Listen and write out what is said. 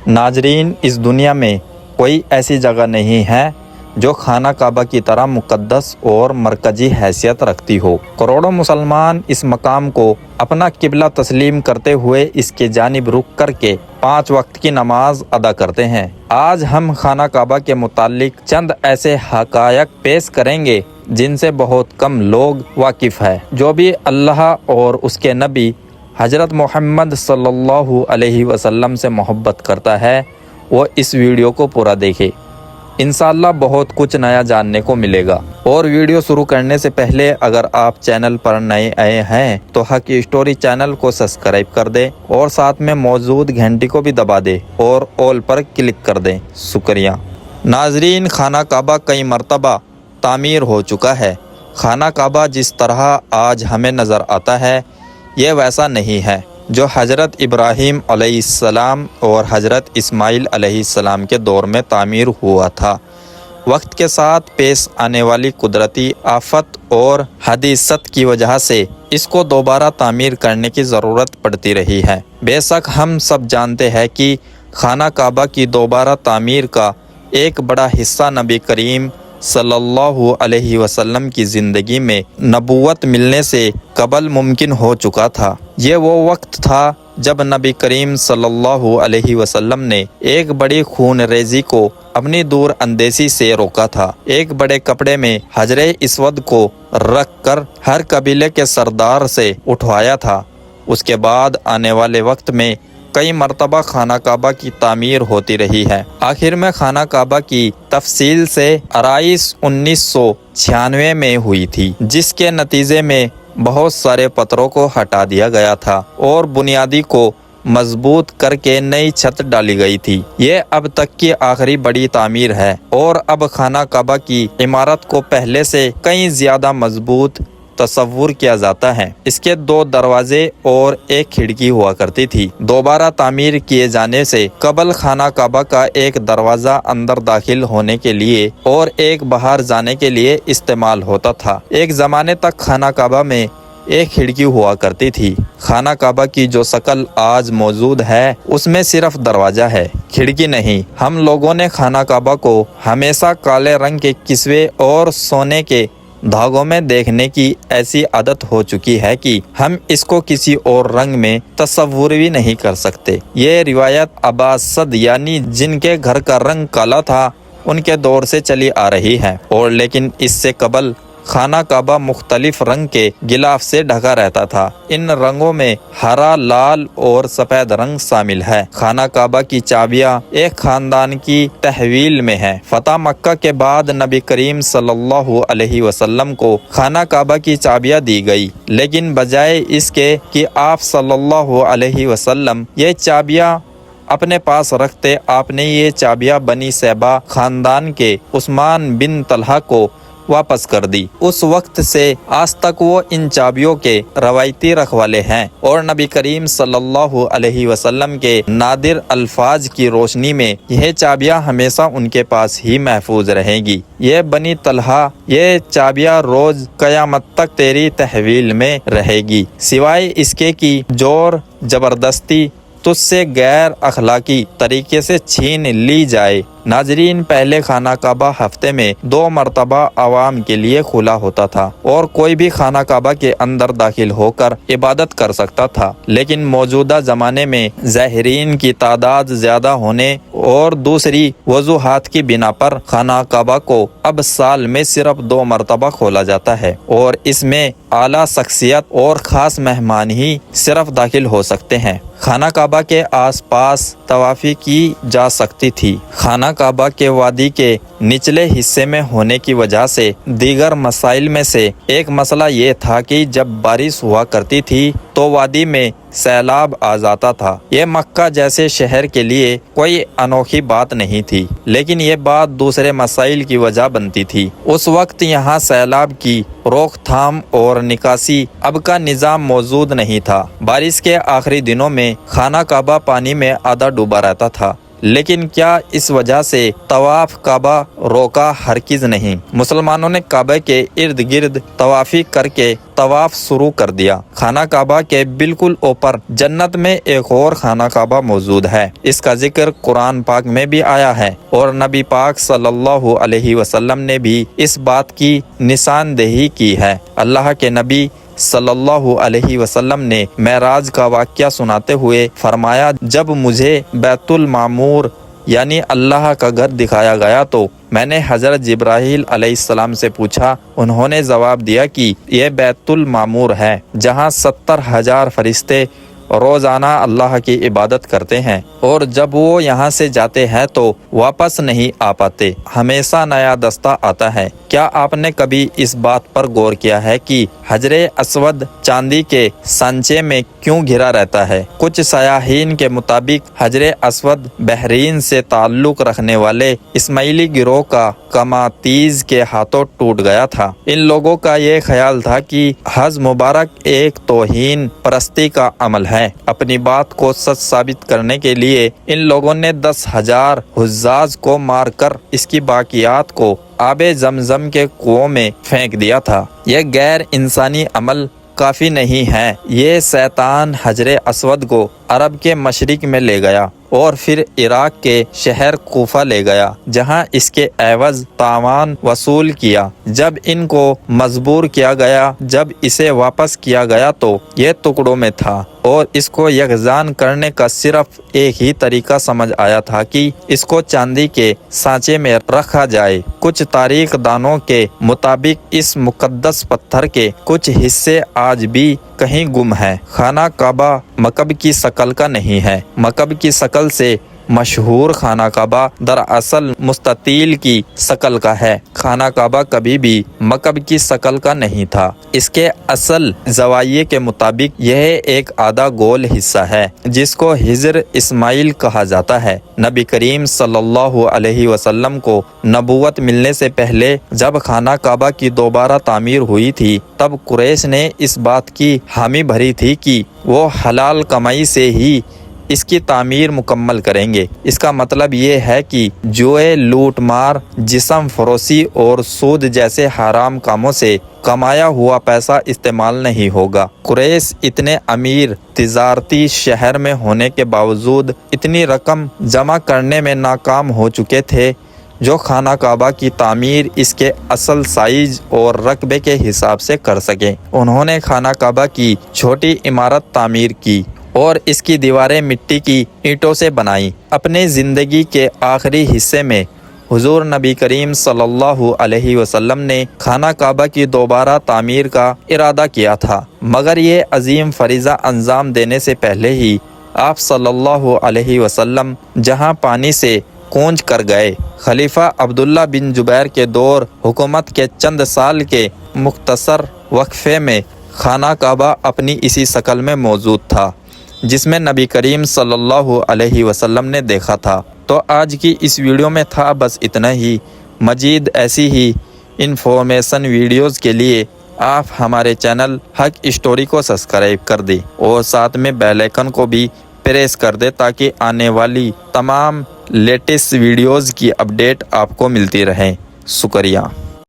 ناظرین، اس دنیا میں کوئی ایسی جگہ نہیں ہے جو خانہ کعبہ کی طرح مقدس اور مرکزی حیثیت رکھتی ہو۔ کروڑوں مسلمان اس مقام کو اپنا قبلہ تسلیم کرتے ہوئے اس کی جانب رخ کر کے 5 وقت کی نماز ادا کرتے ہیں۔ آج ہم خانہ کعبہ کے متعلق چند ایسے حقائق پیش کریں گے جن سے بہت کم لوگ واقف ہیں۔ جو بھی اللہ اور اس کے نبی حضرت محمد صلی اللہ علیہ وسلم سے محبت کرتا ہے وہ اس ویڈیو کو پورا دیکھے۔ انشاءاللہ بہت کچھ نیا جاننے کو ملے گا۔ اور ویڈیو شروع کرنے سے پہلے اگر آپ چینل پر نئے آئے ہیں تو حق اسٹوری چینل کو سبسکرائب کر دیں اور ساتھ میں موجود گھنٹی کو بھی دبا دیں اور آل پر کلک کر دیں۔ شکریہ۔ ناظرین، خانہ کعبہ کئی مرتبہ تعمیر ہو چکا ہے۔ خانہ کعبہ جس طرح آج ہمیں نظر آتا ہے یہ ویسا نہیں ہے جو حضرت ابراہیم علیہ السلام اور حضرت اسماعیل علیہ السلام کے دور میں تعمیر ہوا تھا۔ وقت کے ساتھ پیش آنے والی قدرتی آفت اور حادثت کی وجہ سے اس کو دوبارہ تعمیر کرنے کی ضرورت پڑتی رہی ہے۔ بے شک ہم سب جانتے ہیں کہ خانہ کعبہ کی دوبارہ تعمیر کا ایک بڑا حصہ نبی کریم صلی اللہ علیہ وسلم کی زندگی میں نبوت ملنے سے قبل ممکن ہو چکا تھا۔ یہ وہ وقت تھا جب نبی کریم صلی اللہ علیہ وسلم نے ایک بڑی خون ریزی کو اپنی دور اندیشی سے روکا تھا۔ ایک بڑے کپڑے میں حجر اسود کو رکھ کر ہر قبیلے کے سردار سے اٹھوایا تھا۔ اس کے بعد آنے والے وقت میں کئی مرتبہ خانہ کعبہ کی تعمیر ہوتی رہی ہے۔ آخر میں خانہ کعبہ کی تفصیل سے آرائش 1996 میں ہوئی تھی، جس کے نتیجے میں بہت سارے پتھروں کو ہٹا دیا گیا تھا اور بنیادی کو مضبوط کر کے نئی چھت ڈالی گئی تھی۔ یہ اب تک کی آخری بڑی تعمیر ہے اور اب خانہ کعبہ کی عمارت کو پہلے سے کئی زیادہ مضبوط تصور کیا جاتا ہے۔ اس کے 2 دروازے اور ایک کھڑکی ہوا کرتی تھی۔ دوبارہ تعمیر کیے جانے سے قبل خانہ کعبہ کا ایک دروازہ اندر داخل ہونے کے لیے اور ایک باہر جانے کے لیے استعمال ہوتا تھا۔ ایک زمانے تک خانہ کعبہ میں ایک کھڑکی ہوا کرتی تھی۔ خانہ کعبہ کی جو شکل آج موجود ہے اس میں صرف دروازہ ہے، کھڑکی نہیں۔ ہم لوگوں نے خانہ کعبہ کو ہمیشہ کالے رنگ کے کسوے اور سونے کے دھاگوں میں دیکھنے کی ایسی عادت ہو چکی ہے کہ ہم اس کو کسی اور رنگ میں تصور بھی نہیں کر سکتے۔ یہ روایت اباسد یعنی جن کے گھر کا رنگ کالا تھا ان کے دور سے چلی آ رہی ہے، اور لیکن اس سے قبل خانہ کعبہ مختلف رنگ کے غلاف سے ڈھکا رہتا تھا۔ ان رنگوں میں ہرا، لال اور سفید رنگ شامل ہے۔ خانہ کعبہ کی چابیاں ایک خاندان کی تحویل میں ہیں۔ فتح مکہ کے بعد نبی کریم صلی اللہ علیہ وسلم کو خانہ کعبہ کی چابیاں دی گئی، لیکن بجائے اس کے کہ آپ صلی اللہ علیہ وسلم یہ چابیاں اپنے پاس رکھتے، آپ نے یہ چابیاں بنی شیبہ خاندان کے عثمان بن طلحہ کو واپس کر دی۔ اس وقت سے آج تک وہ ان چابیوں کے روایتی رکھوالے ہیں اور نبی کریم صلی اللہ علیہ وسلم کے نادر الفاظ کی روشنی میں یہ چابیاں ہمیشہ ان کے پاس ہی محفوظ رہیں گی۔ یہ بنی طلحہ، یہ چابیاں روز قیامت تک تیری تحویل میں رہے گی، سوائے اس کے کہ زور زبردستی تجھ سے غیر اخلاقی طریقے سے چھین لی جائے۔ ناظرین، پہلے خانہ کعبہ ہفتے میں 2 مرتبہ عوام کے لیے کھلا ہوتا تھا اور کوئی بھی خانہ کعبہ کے اندر داخل ہو کر عبادت کر سکتا تھا، لیکن موجودہ زمانے میں زائرین کی تعداد زیادہ ہونے اور دوسری وجوہات کی بنا پر خانہ کعبہ کو اب سال میں صرف 2 مرتبہ کھولا جاتا ہے اور اس میں اعلیٰ شخصیت اور خاص مہمان ہی صرف داخل ہو سکتے ہیں۔ خانہ کعبہ کے آس پاس طوافی کی جا سکتی تھی۔ خانہ کعبہ کے وادی کے نچلے حصے میں ہونے کی وجہ سے دیگر مسائل میں سے ایک مسئلہ یہ تھا کہ جب بارش ہوا کرتی تھی تو وادی میں سیلاب آ جاتا تھا۔ یہ مکہ جیسے شہر کے لیے کوئی انوکھی بات نہیں تھی، لیکن یہ بات دوسرے مسائل کی وجہ بنتی تھی۔ اس وقت یہاں سیلاب کی روک تھام اور نکاسی اب کا نظام موجود نہیں تھا۔ بارش کے آخری دنوں میں خانہ کعبہ پانی میں آدھا ڈوبا رہتا تھا، لیکن کیا اس وجہ سے طواف کعبہ روکا؟ ہرگز نہیں۔ مسلمانوں نے کعبہ کے ارد گرد طوافی کر کے طواف شروع کر دیا۔ خانہ کعبہ کے بالکل اوپر جنت میں ایک اور خانہ کعبہ موجود ہے، اس کا ذکر قرآن پاک میں بھی آیا ہے، اور نبی پاک صلی اللہ علیہ وسلم نے بھی اس بات کی نشاندہی کی ہے۔ اللہ کے نبی صلی اللہ علیہ وسلم نے معراج کا واقعہ سناتے ہوئے فرمایا، جب مجھے بیت المعمور یعنی اللہ کا گھر دکھایا گیا تو میں نے حضرت جبرائیل علیہ السلام سے پوچھا۔ انہوں نے جواب دیا کہ یہ بیت المعمور ہے جہاں 70,000 فرشتے روزانہ اللہ کی عبادت کرتے ہیں، اور جب وہ یہاں سے جاتے ہیں تو واپس نہیں آ پاتے، ہمیشہ نیا دستہ آتا ہے۔ کیا آپ نے کبھی اس بات پر غور کیا ہے کہ حجر اسود چاندی کے سانچے میں کیوں گھرا رہتا ہے؟ کچھ سیاحین کے مطابق حجر اسود بحرین سے تعلق رکھنے والے اسماعیلی گروہ کا قماتیز کے ہاتھوں ٹوٹ گیا تھا۔ ان لوگوں کا یہ خیال تھا کہ حج مبارک ایک توہین پرستی کا عمل ہے۔ اپنی بات کو سچ ثابت کرنے کے لیے ان لوگوں نے 10,000 حجاج کو مار کر اس کی باقیات کو آب زمزم کے کنویں میں پھینک دیا تھا۔ یہ غیر انسانی عمل کافی نہیں ہے، یہ شیطان حجر اسود کو عرب کے مشرق میں لے گیا اور پھر عراق کے شہر کوفہ لے گیا، جہاں اس کے عوض تاوان وصول کیا۔ جب ان کو مجبور کیا گیا، جب اسے واپس کیا گیا تو یہ ٹکڑوں میں تھا، اور اس کو یکجان کرنے کا صرف ایک ہی طریقہ سمجھ آیا تھا کہ اس کو چاندی کے سانچے میں رکھا جائے۔ کچھ تاریخ دانوں کے مطابق اس مقدس پتھر کے کچھ حصے آج بھی کہیں گم ہیں۔ خانہ کعبہ مکعب کی شکل کا نہیں ہے۔ مکعب کی شکل سے مشہور خانہ کعبہ دراصل مستطیل کی شکل کا ہے۔ خانہ کعبہ کبھی بھی مکعب کی شکل کا نہیں تھا۔ اس کے اصل زاویے کے مطابق یہ ایک آدھا گول حصہ ہے جس کو حجر اسماعیل کہا جاتا ہے۔ نبی کریم صلی اللہ علیہ وسلم کو نبوت ملنے سے پہلے جب خانہ کعبہ کی دوبارہ تعمیر ہوئی تھی، تب قریش نے اس بات کی حامی بھری تھی کہ وہ حلال کمائی سے ہی اس کی تعمیر مکمل کریں گے۔ اس کا مطلب یہ ہے کہ جوئے، لوٹ مار، جسم فروشی اور سود جیسے حرام کاموں سے کمایا ہوا پیسہ استعمال نہیں ہوگا۔ قریش اتنے امیر تجارتی شہر میں ہونے کے باوجود اتنی رقم جمع کرنے میں ناکام ہو چکے تھے جو خانہ کعبہ کی تعمیر اس کے اصل سائز اور رقبے کے حساب سے کر سکیں۔ انہوں نے خانہ کعبہ کی چھوٹی عمارت تعمیر کی اور اس کی دیواریں مٹی کی اینٹوں سے بنائیں۔ اپنے زندگی کے آخری حصے میں حضور نبی کریم صلی اللہ علیہ وسلم نے خانہ کعبہ کی دوبارہ تعمیر کا ارادہ کیا تھا، مگر یہ عظیم فریضہ انجام دینے سے پہلے ہی آپ صلی اللہ علیہ وسلم جہاں پانی سے کوچ کر گئے۔ خلیفہ عبداللہ بن زبیر کے دور حکومت کے چند سال کے مختصر وقفے میں خانہ کعبہ اپنی اسی شکل میں موجود تھا جس میں نبی کریم صلی اللہ علیہ وسلم نے دیکھا تھا۔ تو آج کی اس ویڈیو میں تھا بس اتنا ہی۔ مزید ایسی ہی انفارمیشن ویڈیوز کے لیے آپ ہمارے چینل حق اسٹوری کو سبسکرائب کر دیں اور ساتھ میں بیل آئیکن کو بھی پریس کر دیں تاکہ آنے والی تمام لیٹسٹ ویڈیوز کی اپڈیٹ آپ کو ملتی رہیں۔ شکریہ۔